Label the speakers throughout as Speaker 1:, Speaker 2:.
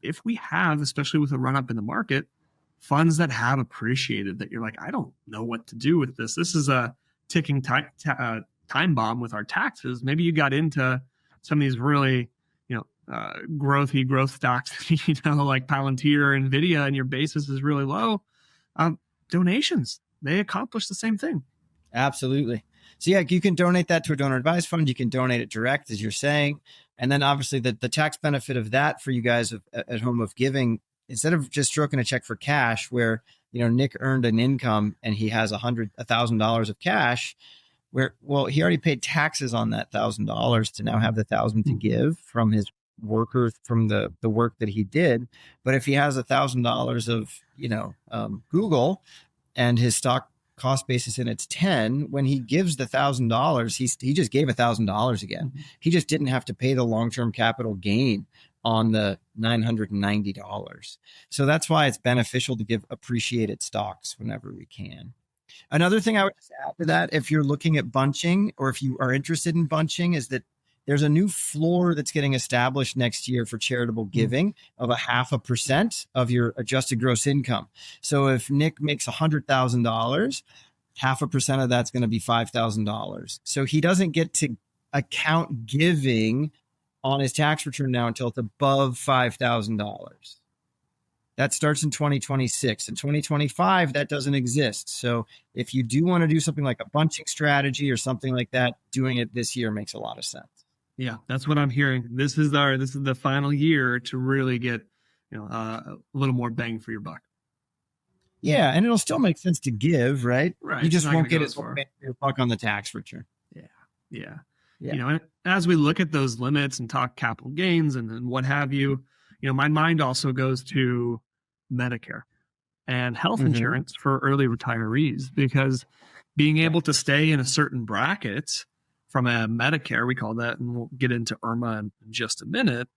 Speaker 1: if we have, especially with a run up in the market, funds that have appreciated that you're like, I don't know what to do with this. This is a ticking time bomb with our taxes. Maybe you got into some of these really, growth stocks, like Palantir, Nvidia, and your basis is really low. Donations, they accomplish the same thing.
Speaker 2: Absolutely. So yeah, you can donate that to a donor advised fund. You can donate it direct, as you're saying. And then obviously the tax benefit of that for you guys at home of giving, instead of just stroking a check for cash where, Nick earned an income and he has $1,000 of cash he already paid taxes on that $1,000 to now have the $1,000 to give from his worker, from the work that he did. But if he has $1,000 of, Google and his stock cost basis in it's 10, when he gives the $1,000, he just gave $1,000 again. He just didn't have to pay the long-term capital gain on the $990. So that's why it's beneficial to give appreciated stocks whenever we can. Another thing I would just add to that, if you're looking at bunching or if you are interested in bunching, is that there's a new floor that's getting established next year for charitable giving of 0.5% of your adjusted gross income. So if Nick makes $100,000, 0.5% of that's going to be $5,000. So he doesn't get to account giving on his tax return now until it's above $5,000. That starts in 2026. In 2025, that doesn't exist. So if you do want to do something like a bunching strategy or something like that, doing it this year makes a lot of sense.
Speaker 1: Yeah, that's what I'm hearing. This is the final year to really get, a little more bang for your buck.
Speaker 2: Yeah, and it'll still make sense to give, right?
Speaker 1: Right.
Speaker 2: You just won't get as much bang for your buck on the tax return.
Speaker 1: Yeah. And as we look at those limits and talk capital gains and what have you, my mind also goes to Medicare and health insurance for early retirees, because being able to stay in a certain bracket from a Medicare, we call that, and we'll get into IRMA in just a minute,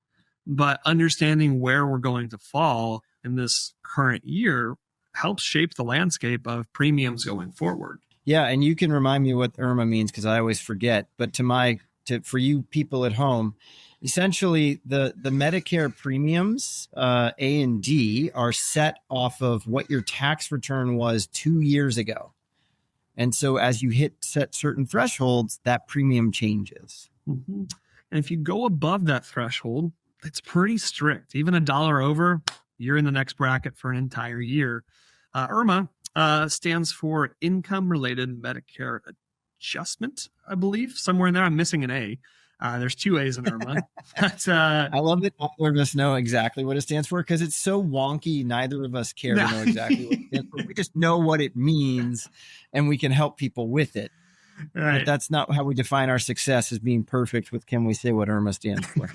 Speaker 1: but understanding where we're going to fall in this current year helps shape the landscape of premiums going forward.
Speaker 2: Yeah, and you can remind me what IRMA means because I always forget, but for you people at home, essentially the Medicare premiums, A and D, are set off of what your tax return was 2 years ago. And so as you set certain thresholds, that premium changes.
Speaker 1: Mm-hmm. And if you go above that threshold, it's pretty strict. Even $1 over, you're in the next bracket for an entire year. IRMA stands for Income Related Medicare Adjustment, I believe. Somewhere in there, I'm missing an A. There's 2 A's in IRMA.
Speaker 2: I love that all of us know exactly what it stands for because it's so wonky. Neither of us care to know exactly what it stands for. We just know what it means and we can help people with it. Right. But that's not how we define our success as being perfect with can we say what IRMA stands for.